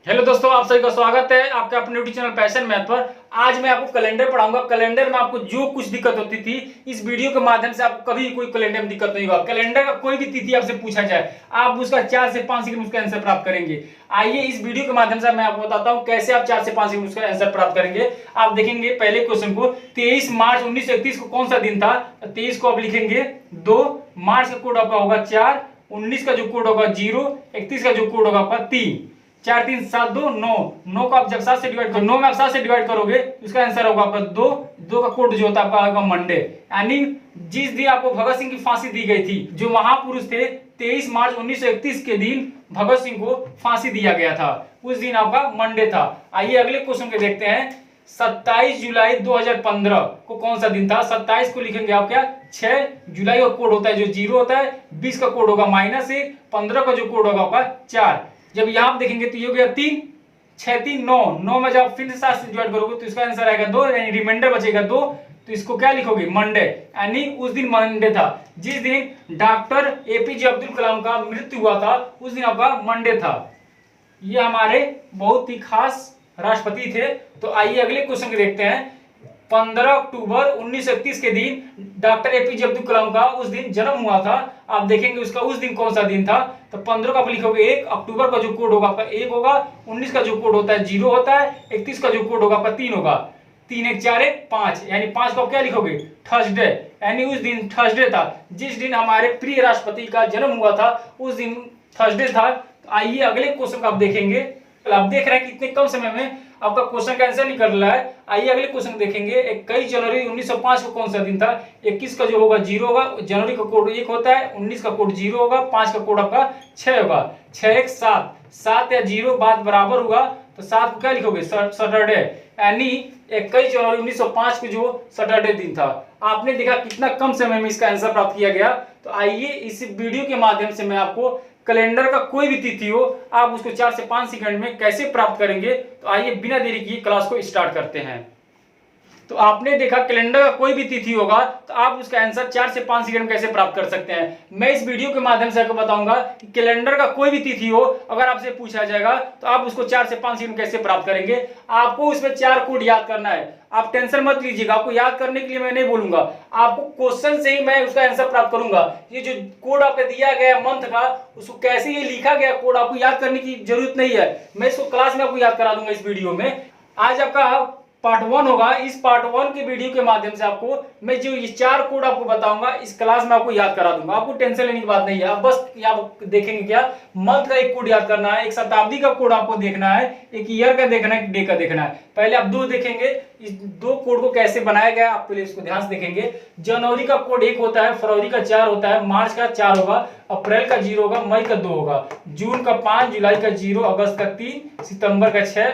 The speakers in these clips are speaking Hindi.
हेलो दोस्तों, आप सभी का स्वागत है आपके अपने यूट्यूब चैनल पैशन मैथ पर। आज मैं आपको कैलेंडर पढ़ाऊंगा। कैलेंडर में आपको जो कुछ दिक्कत होती थी, इस वीडियो के माध्यम से आपको कभी कोई कैलेंडर में दिक्कत नहीं होगा। कैलेंडर का कोई भी तिथि आपसे पूछा जाए, आप उसका 4 से 5 सेकंड में उसका आंसर प्राप्त करेंगे। आइए इस वीडियो के माध्यम से मैं आपको बताता हूं कैसे आप 4 से 5 सेकंड में उसका आंसर प्राप्त करेंगे। आप देखेंगे पहले क्वेश्चन को, 23 मार्च 1931 को कौन सा दिन था? 23 को आप लिखेंगे 2, मार्च का कोड आपका होगा 4, 19 का जो कोड होगा 0, 31 का जो कोड होगा आपका 3। 4 3 7 2 9, 9 को आप जब 7 से डिवाइड करो, 9 में आप 7 से डिवाइड करोगे उसका आंसर होगा आपका 2। 2 का कोड जो होता है आपका होगा मंडे। यानी जिस दिन आपको भगत सिंह की फांसी दी गई थी, जो महापुरुष थे, 23 मार्च 1931 के दिन भगत सिंह को फांसी दिया गया था, उस दिन आपका मंडे था। आइए अगले क्वेश्चन के देखते हैं। 27 जुलाई 2015 को कौन सा दिन था? 27 को लिखेंगे आप क्या 6, जुलाई का कोड होता है जो 0 होता है, 20 का कोड होगा -1, 15 का जो कोड होगा आपका 4। जब यहाँ आप देखेंगे तो ये हो गया 3, 6 3 9, 9 में जब फिर से 7 से डिवाइड करोगे तो इसका आंसर आएगा 2, यानी रिमाइंडर बचेगा 2। तो इसको क्या लिखोगे? मंडे। यानी उस दिन मंडे था, जिस दिन डॉक्टर एपीजे अब्दुल कलाम का मृत्यु हुआ था, उस दिन आपका मंडे था। ये हमारे बहुत ही खास राष्ट्रपति थे। तो आइए अगले क्वेश्चन को देखते हैं। 15 अक्टूबर 1931 के दिन डॉक्टर एपीजे अब्दुल कलाम का उस दिन जन्म हुआ था। आप देखेंगे उसका उस दिन कौन सा दिन था? तो 15 का आप लिखोगे 1, अक्टूबर का जो कोड होगा आपका 1 होगा, 19 का जो कोड होता है 0 होता है, 31 का जो कोड होगा आपका 3 होगा। 3 1 4 1 5, यानी 5 को आप क्या लिखोगे? थर्सडे। यानी उस दिन थर्सडे था, जिस दिन हमारे प्रिय राष्ट्रपति का जन्म हुआ था, उस दिन थर्सडे था। आइए अगले क्वेश्चन को आप देखेंगे। आप देख रहे हैं कि इतने कम समय में आपका क्वेश्चन का आंसर निकल रहा है। आइए अगले क्वेश्चन देखेंगे। 21 जनवरी 1905 को कौन सा दिन था? 21 का जो होगा 0 होगा, जनवरी का कोड 1 होता है, 19 का कोड 0 होगा, 5 का कोड आपका 6 होगा। 6 1 7, 7 या 0 बात बराबर हुआ, तो 7 को क्या लिखोगे? सैटरडे। यानी 21 जनवरी 1905 को जो सैटरडे दिन था। आपने देखा कितना कम समय में इसका आंसर प्राप्त किया गया। तो आइए इस वीडियो के माध्यम से मैं आपको कैलेंडर का कोई भी तिथि हो, आप उसको 4 से 5 सेकंड में कैसे प्राप्त करेंगे। तो आइए बिना देरी किए क्लास को स्टार्ट करते हैं। तो आपने देखा कैलेंडर का कोई भी तिथि होगा तो आप उसका आंसर 4 से 5 सेकंड में कैसे प्राप्त कर सकते हैं। मैं इस वीडियो के माध्यम से आपको बताऊंगा कि कैलेंडर का कोई भी तिथि हो, अगर आपसे पूछा जाएगा तो आप उसको 4 से 5 सेकंड कैसे प्राप्त करेंगे। आपको उसमें 4 कोड याद करना है। आप टेंशन मत लीजिएगा, आपको याद करने के लिए मैं नहीं बोलूंगा, आपको क्वेश्चन से ही मैं उसका आंसर प्राप्त करूंगा। ये जो कोड आपको दिया गया मंथ का, उसको कैसे ये लिखा गया कोड आपको याद करने की जरूरत नहीं है। मैं इसको क्लास में आपको याद करा दूंगा इस वीडियो में। आज आपका पार्ट 1 होगा। इस पार्ट 1 के वीडियो के माध्यम से आपको मैं जो ये 4 कोड आपको बताऊंगा, इस क्लास में आपको याद करा दूंगा। आपको टेंशन लेने की बात नहीं है। आप बस आप देखेंगे क्या, मंथ का एक कोड याद करना है, एक शताब्दी का कोड आपको देखना है, एक ईयर का देखना है, एक डे का देखना है। पहले आप 2 देखेंगे, इस 2 कोड को कैसे बनाया गया आप पहले इसको ध्यान से देखेंगे। जनवरी का कोड 1 होता है, फरवरी का 4 होता है, मार्च का 4 होगा, अप्रैल का 0 होगा, मई का 2 होगा, जून का 5, जुलाई का 0, अगस्त का 3, सितंबर का 6,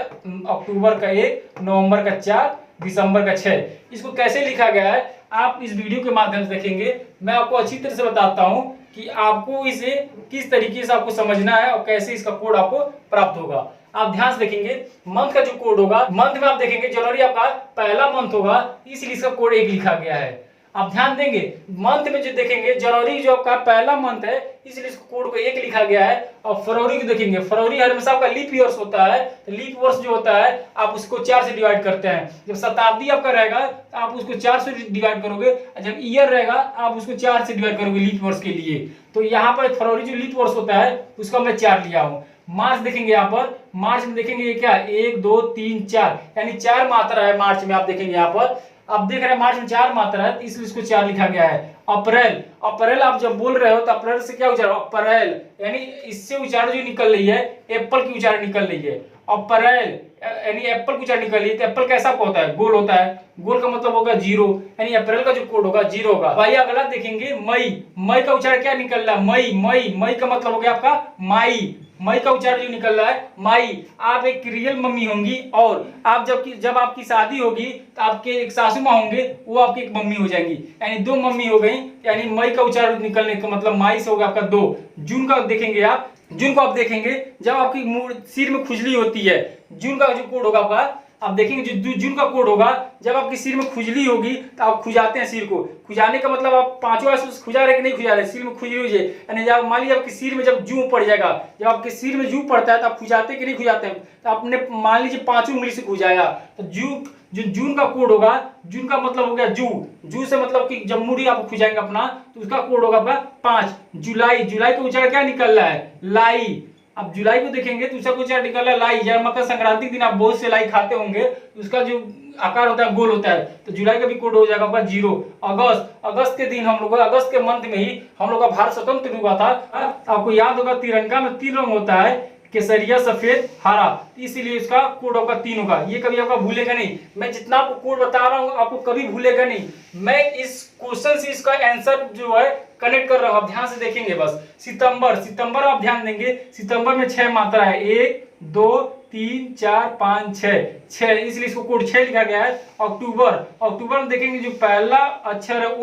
अक्टूबर का 1, नवंबर का 4, दिसंबर का 6। इसको कैसे लिखा गया है आप इस वीडियो के माध्यम से देखेंगे। मैं आपको अच्छी तरह से बताता हूं कि आपको इसे किस तरीके से आपको समझना है और कैसे इसका कोड आपको प्राप्त होगा। आप ध्यान से देखेंगे, मंथ का जो कोड होगा, मंथ में आप देखेंगे जनवरी आपका पहला मंथ होगा, इसलिए इसका कोड 1 लिखा गया है। आप ध्यान देंगे, मंथ में जो देखेंगे जनवरी जो आपका पहला मंथ है, इसलिए इसको कोड को 1 लिखा गया है। और फरवरी को देखेंगे, फरवरी हमेशा आपका लीप ईयर्स होता है, तो लीप वर्ष जो होता है आप उसको 4 से डिवाइड करते हैं। जब शताब्दी आपका रहेगा तो आप उसको 4 से डिवाइड करोगे, जब ईयर रहेगा आप उसको 4 से डिवाइड करोगे लीप वर्ष के लिए। तो यहाँ पर फरवरी जो लीप वर्ष होता है उसका मैं 4 लिया हूँ। मार्च देखेंगे, यहाँ पर मार्च में देखेंगे ये क्या 1 2 3 4, यानी 4 मात्रा है मार्च में। आप देखेंगे यहाँ पर आप देख रहे हैं मार्च में 4 मात्रा है, इसलिए इसको 4 लिखा गया है। अप्रैल, अप्रैल आप जब बोल रहे हो तो अप्रैल से क्या उच्चारण? अप्रैल, यानी इससे उच्चारण जो निकल रही है एप्पल की उच्चारण निकल रही है। अप्रैल यानी एप्पल की उच्चारण निकल रही है। तो एप्पल कैसा होता है? गोल होता है, गोल का मतलब होगा 0, यानी अप्रैल का जो कोड होगा 0 होगा। भाई अगला देखेंगे मई, मई का उच्चारण क्या निकल रहा है? मई, मई, मई का मतलब हो गया आपका माई, मई का उच्चारण जो निकल रहा है माई। आप एक रियल मम्मी होंगी और आप जब आपकी शादी होगी तो आपके एक सासू माँ होंगे, वो आपकी एक मम्मी हो जाएंगी, यानी 2 मम्मी हो गई। यानी मई का उच्चारण निकलने का मतलब माई से होगा आपका 2। जून का देखेंगे आप, जून को आप देखेंगे जब आपकी सिर में खुजली होती है, जून का जो कोड होगा आपका आप देखेंगे जो जून का कोड होगा, जब आपके सिर में खुजली होगी तो आप खुजाते हैं सिर को। खुजाने का मतलब आप पांचों खुजा रहे कि नहीं खुजा रहे, सिर में खुजली हुई है, यानी जब मान लीजिए आपके सिर में जब जू पड़ जाएगा, जब आपके सिर में जू पड़ता है तो आप खुजाते कि नहीं खुजाते हैं। तो आपने मान लीजिए पांचों उंगली से खुजाया तो जो जून का कोड होगा, जून का मतलब हो गया जू से मतलब कि जब मुड़ी आप खुजाएंगे अपना तो उसका कोड होगा आपका 5। जुलाई का उच्चारण क्या निकल रहा है, लाई। अब जुलाई को देखेंगे तो उसका उच्चारण निकल रहा है लाई। जब मकर संक्रांति के दिन आप बहुत से लाई खाते होंगे तो उसका जो आकार होता है गोल होता है, तो जुलाई का भी कोड हो जाएगा आपका 0। अगस्त के दिन हम लोग अगस्त के मंथ में ही हम लोग का भारत स्वतंत्र हुआ था। आपको याद होगा तिरंगा में 3 रंग होता है, केसरिया, सफेद, हरा, इसीलिए इसका कोड आपका 3 होगा। ये कभी आपका भूलेगा नहीं। मैं जितना आपको कोड बता रहा हूँ आपको कभी भूलेगा नहीं। मैं इस क्वेश्चन से इसका आंसर जो है कनेक्ट कर रहा हूँ, आप ध्यान से देखेंगे बस। सितंबर आप ध्यान देंगे, सितंबर में 6 मात्रा है, 1 2 3 4 5 6, इसलिए इसको कोड 6 लिखा गया है। अक्टूबर में देखेंगे जो पहला अक्षर है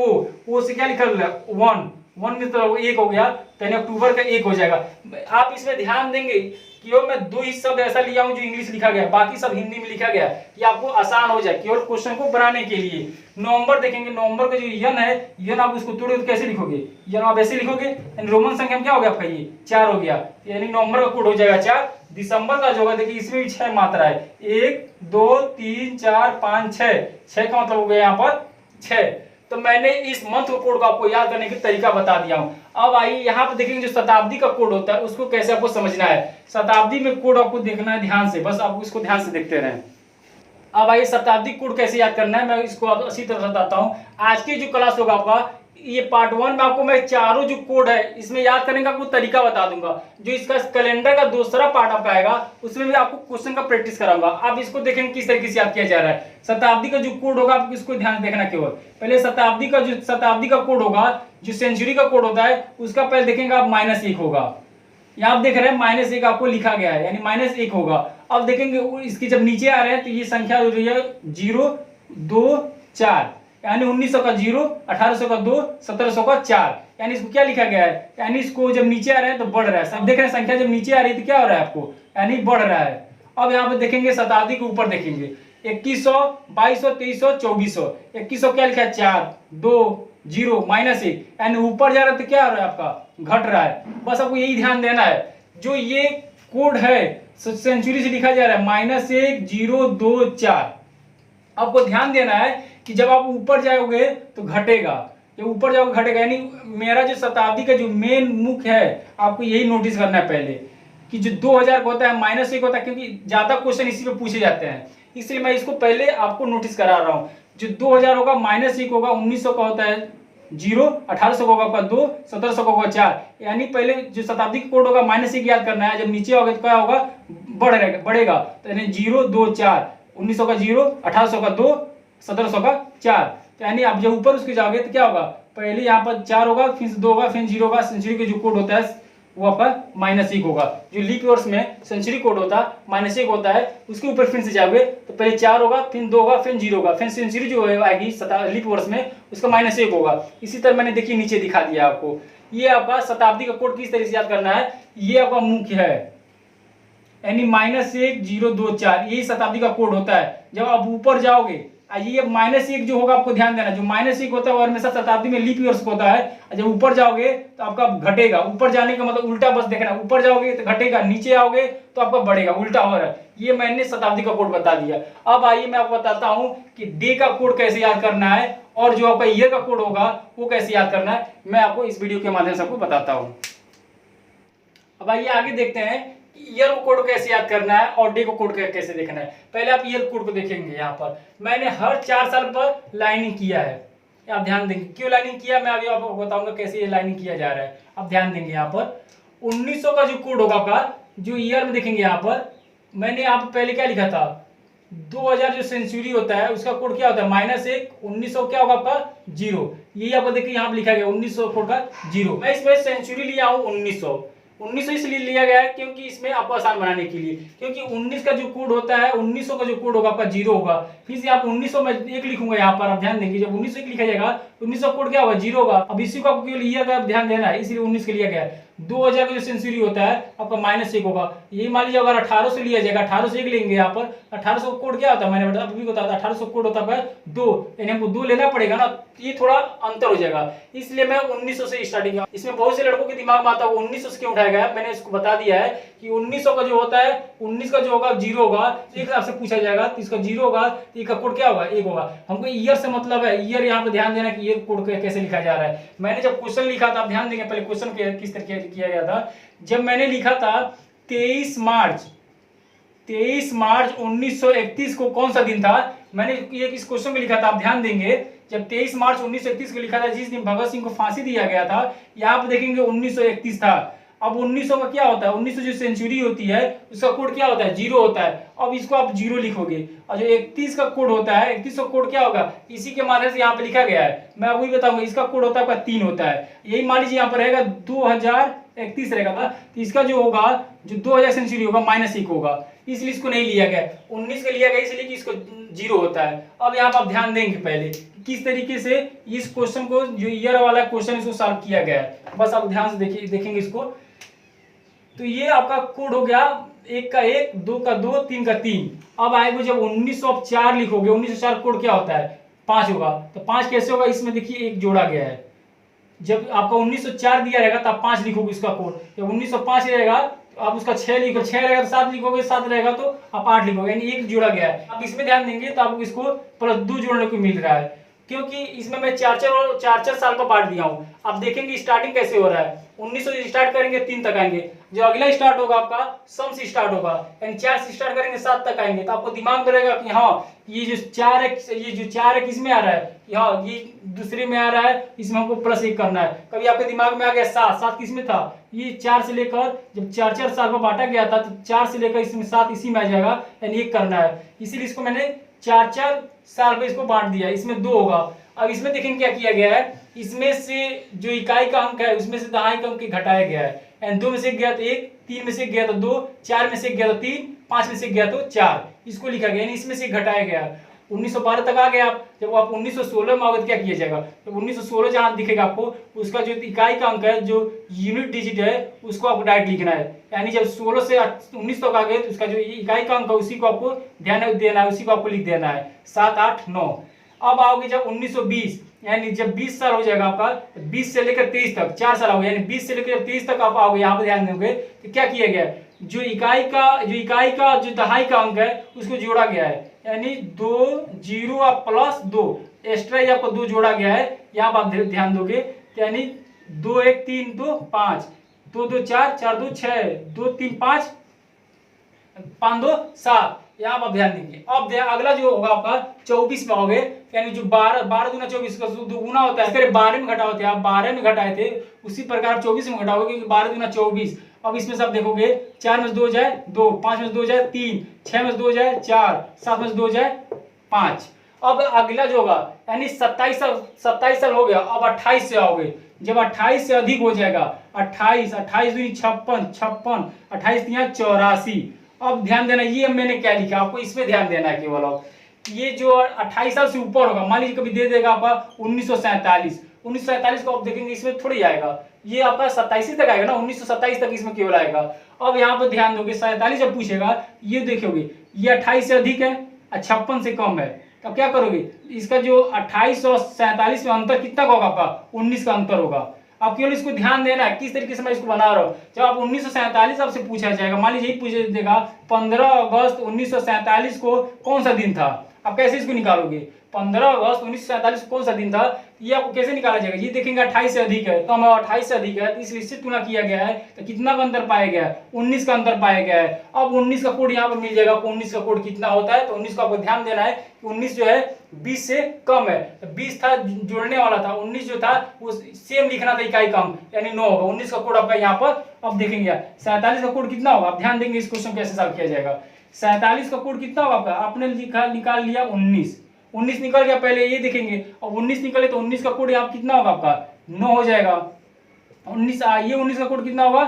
ओ से क्या लिखा है 1 में तो 1 हो गया, यानी अक्टूबर का 1 हो जाएगा। आप इसमें ध्यान देंगे केवल मैं 2 ही शब्द ऐसा लिया हूं जो इंग्लिश लिखा गया, बाकी सब हिंदी में लिखा गया, ये आपको आसान हो जाए केवल क्वेश्चन को बनाने के लिए। नवंबर देखेंगे, नवंबर का जो यन है, यन आप उसको तोड़ोगे तो कैसे लिखोगे, यन आप ऐसे लिखोगे, यानी रोमन संख्या में क्या हो गया आपका ये 4 हो गया, यानी नवंबर का कोड हो जाएगा 4। दिसंबर का जो होगा देखिए इसमें भी 6 मात्रा है, 1 2 3 4 5 6 का मतलब हो गया यहाँ पर 6। तो मैंने इस मंथ कोड को आपको याद करने का तरीका बता दिया हूं। अब आइए यहाँ पे देखेंगे जो शताब्दी का कोड होता है उसको कैसे आपको समझना है। शताब्दी में कोड आपको देखना है ध्यान से, बस आप इसको ध्यान से देखते रहें। अब आइए शताब्दी कोड कैसे याद करना है, मैं इसको आप अच्छी तरह बताता हूँ। आज की जो क्लास होगा आपका, ये पार्ट 1 में आपको मैं चारों जो कोड है इसमें याद करने का आपको तरीका बता दूंगा। जो इसका कैलेंडर का दूसरा पार्ट आपका आएगा उसमें भी आपको क्वेश्चन का प्रैक्टिस कराऊंगा। आप इसको देखेंगे किस तरीके से याद किया जा रहा है। शताब्दी का जो कोड होगा आपको इसको ध्यान देखना केवल। पहले शताब्दी का कोड होगा, जो सेंचुरी का कोड होता है उसका पहले देखेंगे आप -1 होगा। यहाँ आप देख रहे हैं -1 आपको लिखा गया है, यानी -1 होगा। अब देखेंगे इसकी जब नीचे आ रहे हैं तो ये संख्या हो रही है 0 2 4, यानी 1900 का 0, 1800 का 2, 1700 का 4, यानी इसको क्या लिखा गया है, यानी इसको जब नीचे आ रहे हैं तो बढ़ रहा है। सब देख रहे हैं संख्या जब नीचे आ रही है तो क्या हो रहा है आपको, यानी बढ़ रहा है। अब यहाँ पे देखेंगे शताब्दी के ऊपर देखेंगे 2100 2200 2300 2400, 2100 क्या लिखा है 4 2 0 -1, यानी ऊपर जा रहा है तो क्या हो रहा है आपका घट रहा है। बस आपको यही ध्यान देना है। जो ये कोड है सेंचुरी से लिखा जा रहा है -1 0 2 4, आपको ध्यान देना है कि जब आप ऊपर जाओगे तो घटेगा, जब ऊपर जाओगे घटेगा। यानी मेरा जो शताब्दी का जो मेन मुख्य है आपको यही नोटिस करना है पहले कि जो 2000 का होता है -1 होता है, क्योंकि ज्यादा क्वेश्चन इसी पे पूछे जाते हैं, इसलिए मैं इसको पहले आपको नोटिस करा रहा हूँ। जो 2000 होगा -1 होगा, 1900 का होता है 0, 1800 का होगा 2, 1700 का होगा 4, यानी पहले जो शताब्दी का कोड होगा -1 याद करना है। जब नीचे होगा तो क्या होगा बढ़ेगा, तो यानी 0 2 4, 1900 का 0, 1800 का 2, 1700 का 4, यानी आप जब ऊपर उसके जाओगे तो क्या होगा, पहले यहाँ पर 4 होगा, फिर 2 होगा, फिर 0 होगा। सेंचुरी का जो कोड होता है वो आपका -1 होगा। जो लीप वर्ष में सेंचुरी कोड होता है -1 होता है, उसके ऊपर फिर से जाओगे तो पहले 4 होगा, फिर 2 होगा, फिर 0 होगा, फिर सेंचुरी जो आएगी लीप वर्ष में उसका -1 होगा। इसी तरह मैंने देखिए नीचे दिखा दिया आपको। ये आपका शताब्दी का कोड किस तरीके से याद करना है, ये आपका मुख्य है, यानी -1 0 2 4, यही शताब्दी का कोड होता है। जब आप ऊपर जाओगे ये -1 जो होगा आपको ध्यान देना, जो -1 होता है वो हमेशा शताब्दी में लीप ईयर्स होता है। जब ऊपर जाओगे तो आपका घटेगा, ऊपर जाने का मतलब उल्टा बस देखना, ऊपर जाओगे तो घटेगा, नीचे आओगे तो आपका बढ़ेगा, उल्टा हो रहा है। ये मैंने शताब्दी का कोड बता दिया। अब आइए मैं आपको बताता हूँ कि डे का कोड कैसे याद करना है और जो आपका ईयर का कोड होगा वो कैसे याद करना है, मैं आपको इस वीडियो के माध्यम से आपको बताता हूँ। अब आइए आगे देखते हैं ईयर कोड कैसे याद करना है और डे को कोड कैसे देखना है। पहले आप ईयर कोड को देखेंगे, यहाँ पर मैंने हर 4 साल पर लाइनिंग किया है, आप ध्यान देंगे। क्यों लाइनिंग किया मैं अभी आपको बताऊंगा कैसे ये लाइनिंग किया जा रहा है, आप ध्यान देंगे। यहाँ पर 1900 का जो कोड होगा आपका, जो ईयर में देखेंगे यहाँ पर मैंने यहाँ पर पहले क्या लिखा था, 2000 जो सेंचुरी होता है उसका कोड क्या होता है -1, 1900 क्या होगा आपका 0, यही आपको देखिए यहाँ पर लिखा गया 1900 कोड का 0। मैं इसमें सेंचुरी लिया हूँ 1900 इसलिए लिया गया है क्योंकि इसमें आपको आसान बनाने के लिए, क्योंकि 19 का जो कोड होता है 1900 का जो कोड होगा आपका 0 होगा। फिर से आप 1900 में 1 लिखूंगा यहाँ पर, आप ध्यान देंगे जब 1900 लिखा जाएगा 1900 कोड क्या होगा 0 होगा। अब इसी को आपको ईयर का ध्यान देना है, इसलिए 19 के लिया गया है। 2000 का जो सेंचुरी होता है आपका -1 होगा। ये मान लीजिए अगर 1800 लिया जाएगा, 1801 लेंगे यहाँ पर, 1800 कोड क्या होता है मैंने अभी बताया था, 1800 कोड होता है 2, यानी हमको 2 लेना पड़ेगा ना, ये थोड़ा अंतर हो जाएगा, इसलिए मैं 1900 से स्टार्टिंग। इसमें बहुत से लड़कों के दिमाग में आता है 1900 से क्यों उठाया गया, मैंने इसको बता दिया है कि 1900 का जो होता है, 19 का जो होगा 0 होगा, एक आपसे पूछा जाएगा तो इसका 0 होगा, तो इसका कोड क्या होगा 1 होगा। हमको ईयर से मतलब है, ईयर यहाँ पे ध्यान देना कि ईयर कोड कैसे लिखा जा रहा है। मैंने जब क्वेश्चन लिखा था, आप ध्यान देंगे पहले क्वेश्चन किस तरीके किया गया था। जब मैंने लिखा था 23 मार्च 1931 को कौन सा दिन था, मैंने ये इस क्वेश्चन में लिखा था, आप ध्यान देंगे जब 23 मार्च 1931 को लिखा था, जिस दिन भगत सिंह को फांसी दिया गया था, यहाँ पे देखेंगे 1931 था। अब 1900 का क्या होता है, 1900 जो सेंचुरी होती है उसका कोड क्या होता है 0 होता है। अब इसको आप 0 लिखोगे, और जो 31 का कोड होता है, 31 का कोड क्या होगा, इसी के माध्यम से यहाँ पे लिखा गया है, मैं आपको बताऊंगा। इसका कोड होता है आपका 3 होता है, यही मान लीजिए यहाँ पर रहेगा 2031 रहेगा था, तो इसका जो होगा जो 2000 सेंचुरी होगा -1 होगा, इसलिए इसको नहीं लिया गया। 19 का लिया गया इसलिए कि इसको 0 होता है। अब यहाँ पर आप ध्यान देंगे पहले किस तरीके से इस क्वेश्चन को, जो ईयर वाला क्वेश्चन, इसको सॉल्व किया गया है, बस आप ध्यान से देखेंगे इसको। तो ये आपका कोड हो गया 1 का 1, 2 का 2, 3 का 3। अब आएगा जब 1904 लिखोगे, 1904 कोड क्या होता है 5 होगा, तो 5 कैसे होगा, इसमें देखिए 1 जोड़ा गया है। जब आपका 1904 दिया रहेगा तब 5 लिखोगे इसका कोड, जब 1905 रहेगा तो आप उसका 6 लिखो, 6 रहेगा तो 7 लिखोगे, 7 रहेगा तो आप 8 लिखोगे, यानी 1 जोड़ा गया है। आप इसमें ध्यान देंगे तो आपको इसको +2 जोड़ने को मिल रहा है, क्योंकि इसमें मैं 4 साल का पार्ट दिया हूं। आप देखेंगे स्टार्टिंग कैसे हो रहा है, 1900 से स्टार्ट करेंगे 3 तक आएंगे, जो अगला स्टार्ट होगा आपका सम से स्टार्ट होगा, यानी 4 से स्टार्ट करेंगे 7 तक आएंगे। तो आपको दिमाग में रहेगा कि हाँ ये जो 4 है किस में आ रहा है, हाँ ये दूसरे में आ रहा है, इसमें हमको +1 करना है। कभी आपके दिमाग में आ गया 7 किस में था, ये 4 से लेकर जब 4 साल में बांटा गया था, तो 4 से लेकर इसमें 7 इसी में आ जाएगा, यानी 1 करना है, इसीलिए इसको मैंने 4 साल में इसको बांट दिया। इसमें 2 होगा। अब इसमें देखेंगे क्या किया गया है, इसमें से जो इकाई का अंक है उसमें से दहाई का अंक घटाया गया है, यानी 2 में से गया तो 1, 3 में से गया तो 2, 4 में से गया तो 3, 5 में से गया तो 4, इसको लिखा गया, यानी इसमें से घटाया गया। 1912 तक आ गए आप। जब आप 1916 में आओगे तो क्या किया जाएगा, जब 1916 जहां दिखेगा आपको, उसका जो इकाई का अंक है, जो यूनिट डिजिट है, उसको आपको डायरेक्ट लिखना है। यानी जब 16 से 19 तक आ गए तो उसका जो इकाई का अंक है उसी को आपको ध्यान देना है, उसी को आपको लिख देना है 7, 8, 9। अब आओगे जब 1920, यानी जब 20 साल हो जाएगा आपका, 20 से लेकर 23 तक 4 साल हो गए, यानी 20 से लेकर 23 तक आप आओगे, यहाँ पे ध्यान दोगे तो क्या किया गया, जो इकाई का जो दहाई का अंक है उसको जोड़ा गया है, यानी 2 0 और +2 एक्स्ट्रा ही आपको 2 जोड़ा गया है। यहाँ पर आप ध्यान दोगे, यानी 2 1 3 2 5, 2 2 4 4 2 6, 2 3 5 5 2 7, यहाँ आप ध्यान देंगे। अब अगला जो होगा आपका 24 में आओगे, यानी जो 12 दूना 24 का गुना होता है, इसके 12 में घटाओ थे आप, 12 में घटाए थे, उसी प्रकार 24 में घटाओगे, क्योंकि 12 दूना 24। अब इसमें सब देखोगे 4 में से 2 जाए 2, 5 में से 2 जाए 3, 6 में से 2 जाए 4, 7 में से 2 जाए 5। अब अगला जो होगा, यानी 27 साल हो गया। अब 28 से आओगे, जब 28 से अधिक हो जाएगा, 28 दूनी 56, 56, 28 तिया 84। अब ध्यान देना, ये मैंने क्या लिखा, आपको इसमें ध्यान देना है केवल। अब ये जो 28 साल से ऊपर होगा, मान लीजिए कभी दे देगा आपका 1947 को आप देखेंगे इसमें थोड़ी आएगा, ये आपका 27 तक आएगा ना, 1927 तक इसमें केवल आएगा। अब यहाँ पर ध्यान दोगे 47 जब पूछेगा, ये देखोगे ये 28 से अधिक है, 56 से कम है, तो क्या करोगे, इसका जो 28 और 47 में अंतर कितना होगा आपका 19 का अंतर होगा। आप केवल इसको ध्यान देना है किस तरीके से मैं इसको बना रहा हूँ। जब आप 1947 आपसे पूछा जाएगा, मान लीजिए पूछे देगा 15 अगस्त 1947 को कौन सा दिन था, आप कैसे इसको निकालोगे, 15 अगस्त 1947 को कौन सा दिन था, ये आपको कैसे निकाला जाएगा। ये देखेंगे 28 से अधिक है, तो हमें 28 से अधिक है, तो इसलिए इससे तुलना किया गया है, तो कितना का अंतर पाया गया है, 19 का अंतर पाया गया है। अब 19 का कोड यहाँ पर मिल जाएगा आपको, 19 का कोड कितना होता है, तो 19 को आपको ध्यान देना है कि 19 जो है 20 से कम है, तो 20 था जोड़ने वाला था, 19 जो था वो सेम लिखना था इकाई कम, यानी 9 होगा। 19 का कोड आपका यहाँ पर अब देखेंगे। 47 का कोड कितना होगा, आप ध्यान देंगे इस क्वेश्चन कैसे सॉल्व किया जाएगा। 47 का कोड कितना होगा आपका, आपने निकाल लिया 19 निकल गया, पहले ये देखेंगे, और 19 निकले तो 19 का कोड यहाँ कितना होगा आपका 9 हो जाएगा। 19 ये 19 का कोड कितना होगा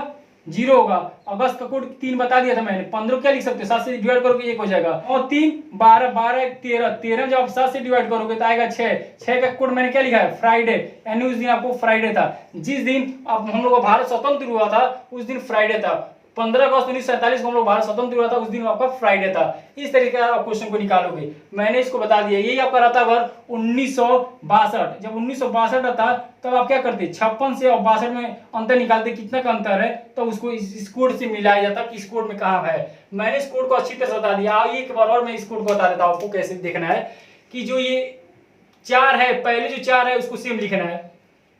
जीरो होगा। अगस्त का कोड 3 बता दिया था मैंने। 15 क्या लिख सकते हो, 7 से डिवाइड करोगे 1 हो जाएगा। और 3 12 12 13 13 जब आप 7 से डिवाइड करोगे तो आएगा 6। 6 का कोड मैंने क्या लिखा है, फ्राइडे, यानी उस दिन आपको फ्राइडे था। जिस दिन अब हम लोग का भारत स्वतंत्र हुआ था उस दिन फ्राइडे था। 15 अगस्त 1947 को हम लोग भारत स्वतंत्र हुआ था, उस दिन आपका फ्राइडे था। इस तरीके का क्वेश्चन को निकालोगे। मैंने इसको बता दिया। यही आपका रहता है 1962। जब 1962 आता तब आप क्या करते, 56 से और 62 में अंतर निकालते, कितना का अंतर है, तो उसको इस कोड से मिलाया जाता कि इस कोड में कहाँ है। मैंने इस कोड को अच्छी तरह से बता दिया। एक बार और मैं इस कोड को बता देता हूँ आपको कैसे देखना है कि जो ये 4 है, पहले जो 4 है उसको सेम लिखना है,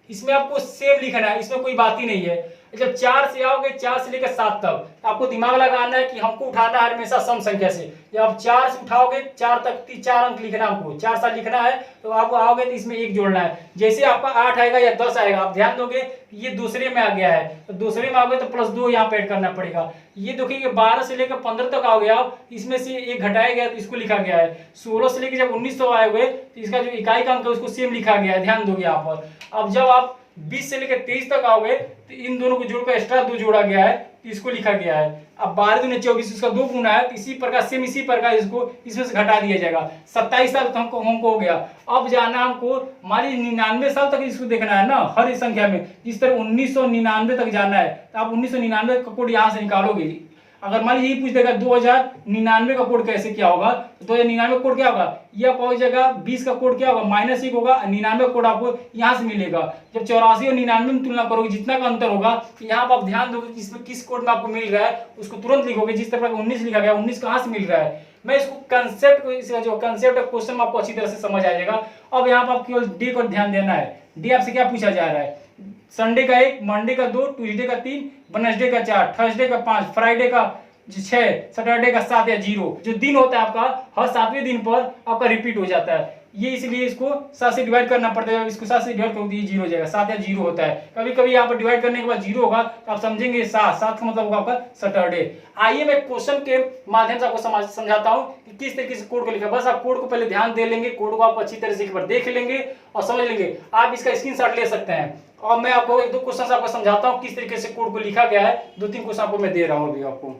इसमें आपको सेम लिखना है, इसमें कोई बात ही नहीं है। जब 4 से आओगे, 4 से लेकर 7 तक आपको दिमाग लगाना है कि हमको उठाना है हमेशा सम संख्या से। जब आप 4 से उठाओगे 4 तक 4 अंक लिखना है, हमको 4 साल लिखना है, तो आपको आओगे तो इसमें 1 जोड़ना है। जैसे आपका 8 आएगा या 10 आएगा, आप ध्यान दोगे ये दूसरे में आ गया है, तो दूसरे में आओगे तो +2 यहाँ पे ऐड करना पड़ेगा। ये देखिए 12 से लेकर 15 तक आओगे आप, इसमें से 1 घटाया गया तो इसको लिखा गया है। 16 से लेकर जब 1900 आए तो इसका जो इकाई का अंक है उसको सेम लिखा गया है, ध्यान दोगे यहाँ पर। अब जब आप 20 से लेकर 23 तक आओगे तो इन दोनों को जोड़कर एक्स्ट्रा 2 जोड़ा गया है, तो इसको लिखा गया है। अब 12 दूनी 24, इसका 2 गुना है, तो इसी प्रकार सेम इसी प्रकार इसको इसमें से घटा दिया जाएगा। 27 साल तक हमको हो गया। अब जाना हमको हमारी 99 साल तक इसको देखना है ना, हर संख्या में। जिस तरह 1999 तक जाना है तो आप 1999 का कोड यहाँ से निकालोगे। अगर मान लीजिए पूछ देगा 2099 का कोड कैसे क्या होगा, तो 2099 कोड क्या होगा, ये आपको हो जाएगा 20 का कोड क्या होगा, -1 होगा, 99 कोड आपको यहाँ से मिलेगा। जब 84 और 99 में तुलना करोगे, जितना का अंतर होगा, तो यहाँ पर आप ध्यान दोगे कि इसमें किस कोड में आपको मिल रहा है, उसको तुरंत लिखोगे। जिस तरह का 19 लिखा गया, 19 कहाँ से मिल रहा है, मैं इसको कंसेप्ट को, इसका जो कंसेप्ट है क्वेश्चन आपको अच्छी तरह से समझ आ जाएगा। अब यहाँ पर आप केवल डे को ध्यान देना है। डे आपसे क्या पूछा जा रहा है, संडे का 1, मंडे का 2, ट्यूसडे का 3, वेडनेसडे का 4, थर्सडे का 5, फ्राइडे का 6, सैटरडे का 7 या 0। जो दिन होता है आपका हर 7वें दिन पर आपका रिपीट हो जाता है। ये इसलिए इसको 7 से डिवाइड करना पड़ता है। इसको 7 से डिवाइड कर दिए 0 हो जाएगा, 7 या 0 होता है। कभी कभी यहाँ पर डिवाइड करने के बाद 0 होगा तो आप समझेंगे 7 का मतलब होगा आपका सैटरडे। आइए मैं क्वेश्चन के माध्यम से आपको समझाता हूँ कि किस तरीके से कोड को लिखा। बस आप कोड को पहले ध्यान दे लेंगे, कोड को आप अच्छी तरह से एक बार देख लेंगे और समझ लेंगे। आप इसका स्क्रीनशॉट ले सकते हैं और मैं आपको 1-2 क्वेश्चन आपको समझाता हूँ किस तरीके से कोड को लिखा गया है। 2-3 क्वेश्चन आपको मैं दे रहा हूँ अभी आपको।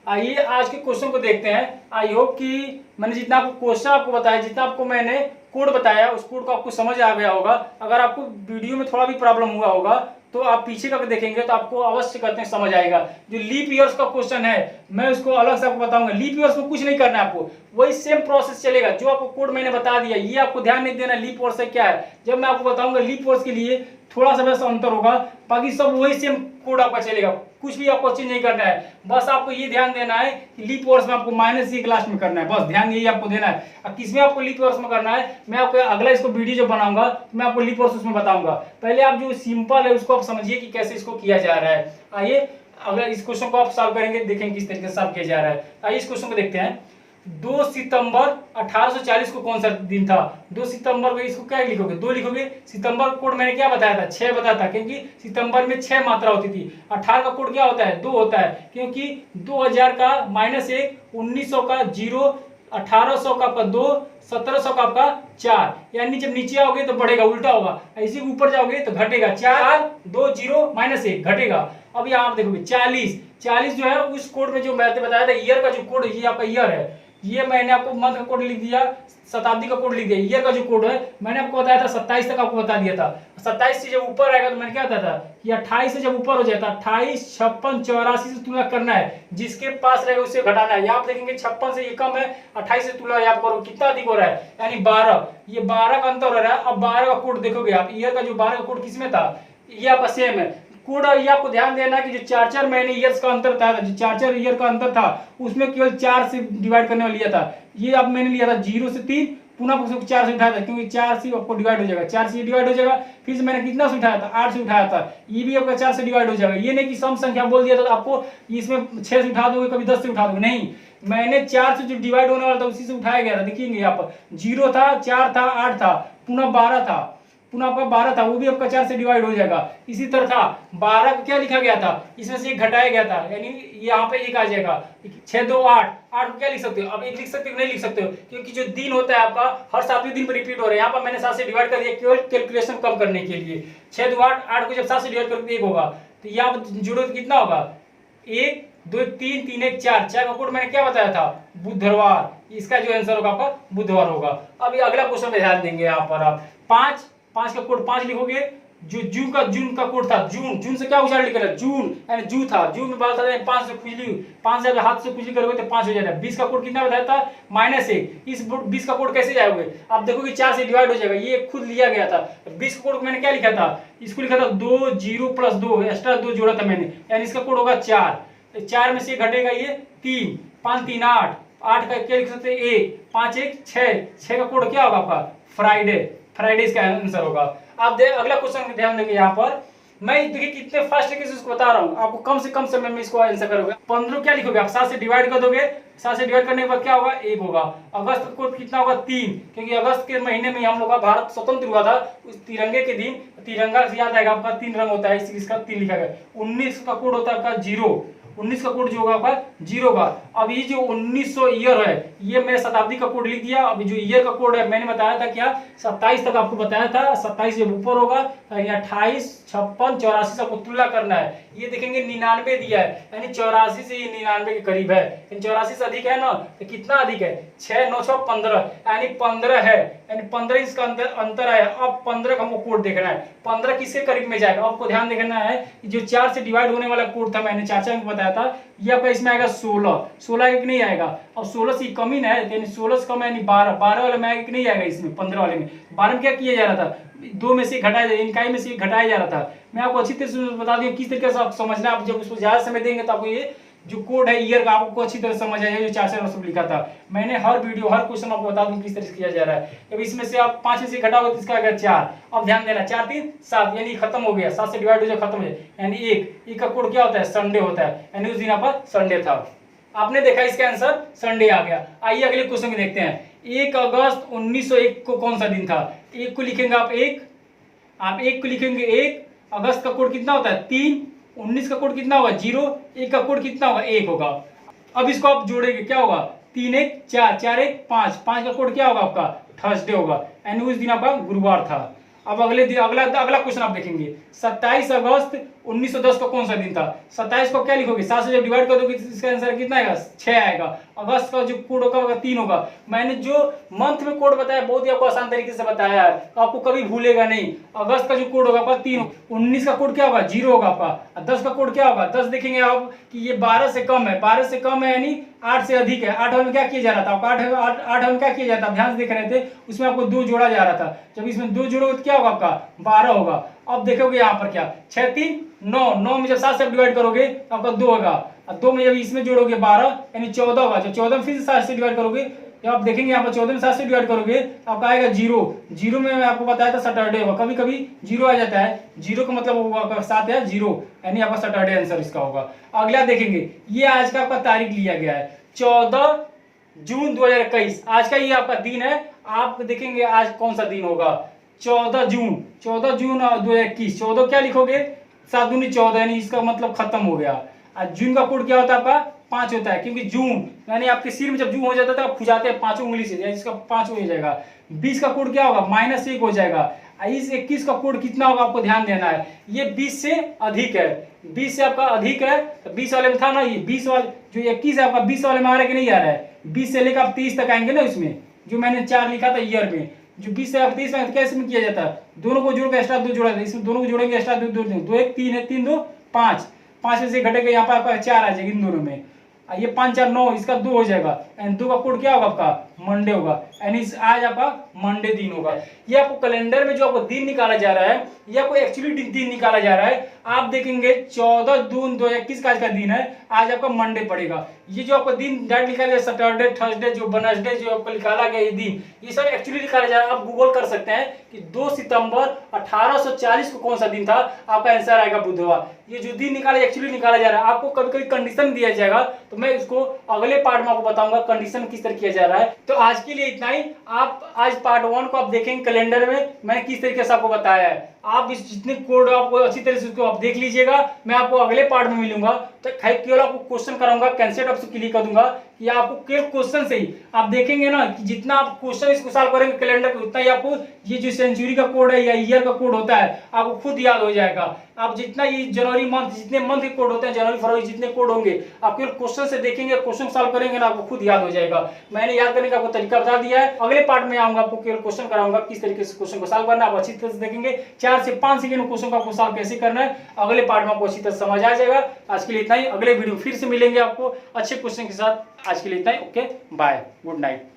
आइए आज के क्वेश्चन को देखते हैं। आई होप कि मैंने जितना आपको क्वेश्चन आपको बताया, जितना आपको मैंने कोड बताया, उस कोड को आपको समझ आ गया होगा। अगर आपको वीडियो में थोड़ा भी प्रॉब्लम हुआ होगा तो आप पीछे करके देखेंगे तो आपको अवश्य करते हैं समझ आएगा। जो लीप ईयर्स का क्वेश्चन है मैं उसको अलग से आपको बताऊंगा। लीप ईयर्स को कुछ नहीं करना है आपको, वही सेम प्रोसेस चलेगा जो आपको कोड मैंने बता दिया। ये आपको ध्यान नहीं देना लीप ईयर्स क्या है। जब मैं आपको बताऊंगा लीप ईयर्स के लिए थोड़ा सा वैसा अंतर होगा, बाकी सब वही सेम कोड आपका चलेगा। कुछ भी आपको चेंज नहीं करना है। बस आपको ये ध्यान देना है कि लीप ईयर्स में आपको -1 लास्ट में करना है, बस ध्यान यही आपको देना है। अब किसमें आपको लीप ईयर्स में करना है, मैं आपको अगला इसको वीडियो जो बनाऊंगा तो मैं आपको लीप ईयर्स उसमें बताऊंगा। पहले आप जो सिंपल है उसको आप समझिए कि कैसे इसको किया जा रहा है। आइए अगर इस क्वेश्चन को आप सॉल्व करेंगे, देखेंगे किस तरीके से सॉल्व किया जा रहा है। आइए इस क्वेश्चन को देखते हैं। 2 सितंबर 1840 को कौन सा दिन था। 2 सितंबर को इसको क्या लिखोगे, 2 लिखोगे। सितंबर कोड मैंने क्या बताया था, 6 बताया था, क्योंकि सितंबर में 6 मात्रा होती थी। 18 का कोड क्या होता है, 2 होता है, क्योंकि 2000 का -1, 1900 का 0, 1800 का आपका 2, 1700 का आपका 4। यानी जब नीचे आओगे तो बढ़ेगा, उल्टा होगा। ऐसे ऊपर जाओगे तो घटेगा। 4 2 0 -1 घटेगा। अब यहाँ आप देखोगे 40 जो है उस कोड में जो मैंने बताया था, ईयर का जो कोड, ये आपका ईयर है। ये मैंने आपको मंथ का कोड लिख दिया, शताब्दी का कोड लिख दिया। ईयर का जो कोड है मैंने आपको बताया था 27 तक आपको बता दिया था। 27 से जब ऊपर आएगा तो मैंने क्या बताया था कि 28 से जब ऊपर हो जाता, 28, 56, 84 से तुलना करना है। जिसके पास रहेगा उससे घटाना है। यहाँ आप देखेंगे 56 से ये कम है, 28 से तुलना आप करो कितना अधिक हो रहा है, यानी 12। ये 12 का अंतर हो रहा है। अब 12 का कोड देखोगे आप, ईयर का जो 12 का कोड किसमें था, ये आपका सेम है कोड। ये आपको ध्यान देना कि जो 4-4 महीने ईयर्स का अंतर था, जो 4-4 ईयर का अंतर था उसमें केवल 4 से डिवाइड करने वाला लिया था। ये अब मैंने लिया था 0 से 3, पुनः 4 से उठाया था, क्योंकि 4 से आपको डिवाइड हो जाएगा, 4 से डिवाइड हो जाएगा। फिर से मैंने कितना से उठाया था, 8 से उठाया था, ये भी आपका 4 से डिवाइड हो जाएगा। ये नहीं कि सम संख्या बोल दिया था आपको इसमें 6 से उठा दोगे, कभी 10 से उठा दोगे, नहीं। मैंने 4 से जो डिवाइड होने वाला था उसी से उठाया गया था। देखिएंगे यहाँ पर 0 था, 4 था, 8 था, पुनः 12 था, पुनः आपका 12 था, वो भी आपका 4 से डिवाइड हो जाएगा। इसी तरह था 12 को क्या लिखा गया था, इसमें से 1 घटाया गया था, यानी यहाँ पे 1 आ जाएगा। 6 2 8, 8 को क्या लिख सकते हो, अब 1 लिख सकते हो, नहीं लिख सकते हो, क्योंकि जो दिन होता है आपका हर 7वें दिन पर रिपीट हो रहा है। यहाँ पर मैंने 7 से डिवाइड कर दिया केवल कैलकुलेशन कम करने के लिए। 6 2 8, 8 को जब 7 से डिवाइड करोगे 1 होगा। तो ये आप जोड़ो तो कितना होगा, 1 2 3 3 1 4, 4 का कोड मैंने क्या बताया था, बुधवार। इसका जो आंसर होगा आपका बुधवार होगा। अब ये अगला क्वेश्चन में ध्यान देंगे यहाँ पर आप 5 का कोड 5 लिखोगे। जो जून का कोड था, जून से क्या उच्चारण लिखा था, जून यानी जू था, जू में बात था 5 से खुजली, 5 से हाथ से खुजली करोगे तो 5 हो जाएगा। 20 का कोड कितना बताया था, -1। इस 20 का कोड कैसे जाओगे, आप देखोगे 4 से डिवाइड हो जाएगा, ये खुद लिया गया था। 20 का कोड मैंने क्या लिखा था, इसको लिखा था 2 0 + 2 एक्स्ट्रा 2 जोड़ा था मैंने, यानी इसका कोड होगा 4। 4 में से घटेगा ये 3, 5 3 8, 8 का क्या लिख सकते हैं 1, 5 1 6, 6 का कोड क्या होगा आपका, फ्राइडे इसका आंसर होगा। आप अगला क्वेश्चन ध्यान देंगे यहाँ पर, मैं देखिए कितने फास्ट तरीके से इसको बता रहा हूँ, आपको कम से कम समय में इसको आंसर करोगे। 15 क्या लिखोगे आप, 7 से डिवाइड कर दोगे, 7 से डिवाइड करने के बाद क्या होगा, 1 होगा। अगस्त का कोड कितना होगा, 3, क्योंकि अगस्त के महीने में हम लोग का भारत स्वतंत्र हुआ था, उस तिरंगे के दिन, तिरंगा से याद आएगा आपका 3 रंग होता है, इसका 3 लिखा गया। 19 का कोड होता है आपका 0, 19 का कोड जो होगा आपका 0 का। अब ये जो 1900 ईयर है, ये मैंने शताब्दी का कोड लिख दिया। अब जो ईयर का कोड है मैंने बताया था क्या, 27 तक आपको बताया था, 27 से ऊपर होगा, 28 56 84 से आपको तुलना करना है। ये देखेंगे 99 दिया है, यानी 84 से ये 99 के करीब है, 84 से अधिक है ना, तो कितना अधिक है, 6 9 6 15, यानी 15 है, यानी 15 इसका अंतर है। अब 15 का हमको कोड देखना है, 15 किसके करीब में जाएगा, आपको ध्यान देखना है। जो 4 से डिवाइड होने वाला कोड था, मैंने 4 में बताया था, ये आपका इसमें आएगा 16 एक नहीं आएगा। अब 16 से कम ही ना है, यानी 16 से कम है, यानी 12 वाले में आएगा कि नहीं आएगा, इसमें 15 वाले में। 12 में क्या किया जा रहा था, 2 में से घटाया, इनकाई में से घटाया जा रहा था। मैं आपको अच्छी तरह से बता दूं किस तरीके से आप समझना, आप जब उसको ज्यादा समय देंगे तो आपको ये जो कोड है ईयर का आपको अच्छी तरह समझ आएगा। जो 4 से सब लिखा था मैंने, हर वीडियो हर क्वेश्चन आपको बता दूं किस तरह से किया जा रहा है। अब इसमें से आप 5 में से घटाओगे तो इसका आएगा 4। अब ध्यान देना, 4 3 7, यानी खत्म हो गया, 7 से डिवाइड हो जाए खत्म हो जाए, यानी 1 का कोड क्या होता है, संडे होता है, यानी उस दिन यहाँ पर संडे था। आपने देखा इसका आंसर संडे आ गया। आइए अगले क्वेश्चन में देखते हैं। 1 अगस्त 1901 को कौन सा दिन था, 1 को लिखेंगे आप 1 को लिखेंगे 1, अगस्त का कोड कितना होता है 3, 19 का कोड कितना होगा 0, 1 का कोड कितना होगा 1 होगा। अब इसको आप जोड़ेंगे क्या होगा, 3 1 4 4 1 5, 5 का कोड क्या होगा आपका थर्सडे होगा, यानी उस दिन आपका गुरुवार था। अब अगले दिन अगला क्वेश्चन आप देखेंगे, 27 अगस्त 1910 का कौन सा दिन था। 27 को क्या लिखोगे, 7 से जब डिवाइड कर दोगे इसका आंसर कितना आएगा, 6 आएगा। अगस्त का जो कोड होगा 3 होगा। मैंने जो मंथ में कोड बताया बहुत ही आपको आसान तरीके से बताया है, आपको कभी भूलेगा नहीं। अगस्त का जो कोड होगा आपका 3, 19 का कोड क्या होगा 0 होगा आपका, 10 का कोड क्या होगा 10। देखेंगे आप कि ये 12 से कम है, 12 से कम है यानी 8 से अधिक है। 8 में क्या किया जा रहा था, 8 में क्या किया जाता है, ध्यान से देख रहे थे, उसमें आपको 2 जोड़ा जा रहा था। जब इसमें 2 जोड़ोगे तो क्या होगा आपका 12 होगा। अब देखोगे यहाँ पर क्या 6 3 9, 9 में जब 7 से डिवाइड करोगे तो आपका 2 होगा, 2 में जब इसमें जोड़ोगे 12 यानी 14 होगा। जब 14 में फिर से 7 से डिवाइड करोगे, जब आप देखेंगे यहाँ पर 14 में 7 से डिवाइड करोगे आपका आएगा 0 में मैं आपको बताया था सैटरडे होगा, कभी कभी 0 आ जाता है, 0 का मतलब होगा 7 या 0, यानी आपका सैटरडे आंसर इसका होगा। अगला देखेंगे, ये आज का आपका तारीख लिया गया है 14 जून 2021, आज का ये आपका दिन है। आप देखेंगे आज कौन सा दिन होगा, 14 जून 2021। 14 क्या लिखोगे 7 दूनी 14, यानी इसका मतलब खत्म हो गया। आज जून का कोड क्या होता है आपका 5 होता है, क्योंकि जून यानी आपके सिर में जब जून हो जाता है तो आप खुजाते हैं 5 उंगली से, यानी इसका 5 हो जाएगा। 20 का कोड क्या होगा -1 हो जाएगा। इस 21 का कोड कितना होगा आपको ध्यान देना है, ये 20 से अधिक है, 20 से आपका अधिक है। 20 वाले में था ना, ये 20 वाले जो 21 है आपका 20 वाले में आ रहा है कि नहीं आ रहा है, 20 से लेकर आप 30 तक आएंगे ना, इसमें जो मैंने 4 लिखा था ईयर में, जो 20 से आप 30 में कैसे में किया जाता है, दोनों को जोड़कर एक्स्ट्रा 2 जोड़ा था, इसमें दोनों को जोड़ेंगे एक्स्ट्रा 2 2 1 3 है, 3 2 5, 5 में से घटेगा यहाँ पर आपका 4 आ जाएगा इन दोनों में, ये 5 4 9, इसका 2 हो जाएगा, एंड 2 का कोड क्या होगा आपका मंडे होगा, यानी आज आपका मंडे दिन होगा। ये आपको कैलेंडर में जो आपको दिन निकाला जा रहा है, ये आपको एक्चुअली दिन निकाला जा रहा है। आप देखेंगे 14 जून 2021 का आज का दिन है, आज आपका मंडे पड़ेगा। ये जो आपका दिन डायरेक्ट निकाला जाए सैटरडे थर्सडे जो वेडनेसडे जो आपको निकाला गया ये दिन, ये सब एक्चुअली निकाला जा रहा है। आप गूगल कर सकते हैं कि 2 सितंबर 1840 को कौन सा दिन था, आपका आंसर आएगा बुधवार। ये जो दिन निकाला एक्चुअली निकाला जा रहा है, आपको कभी कभी कंडीशन दिया जाएगा तो मैं इसको अगले पार्ट में आपको बताऊंगा कंडीशन किस तरह किया जा रहा है। तो आज के लिए इतना ही। आप आज पार्ट 1 को आप देखेंगे कैलेंडर में मैंने किस तरीके से आपको बताया है। आप इस जितने कोड आपको अच्छी तरह से उसको आप देख लीजिएगा। मैं आपको अगले पार्ट में मिलूंगा, तो केवल आपको क्वेश्चन कराऊंगा, कैंसेट आपसे क्लिक कर दूंगा कि आपको केवल क्वेश्चन से ही आप देखेंगे ना कि जितना आप क्वेश्चन इसको सॉल्व करेंगे कैलेंडर के, उतना ही आपको ये जो सेंचुरी का कोड है या ईयर का कोड होता है आपको खुद याद हो जाएगा। आप जितना ये जनवरी मंथ, जितने मंथ के कोड होते हैं, जनवरी फरवरी जितने कोड होंगे, आप केवल क्वेश्चन से देखेंगे, क्वेश्चन सॉल्व करेंगे ना, आपको खुद याद हो जाएगा। मैंने याद करने का आपको तरीका बता दिया है। अगले पार्ट में आऊंगा, आपको केवल क्वेश्चन कराऊंगा किस तरीके से क्वेश्चन को सॉल्व करना है, आप अच्छी तरह से देखेंगे। 4 से 5 सेकंड में क्वेश्चन को आपको सॉल्व कैसे करना है अगले पार्ट में आपको अच्छी तरह समझ आ जाएगा। आज के लिए इतना ही, अगले वीडियो फिर से मिलेंगे आपको अच्छे क्वेश्चन के साथ। आज के लिए इतना ही, ओके बाय, गुड नाइट।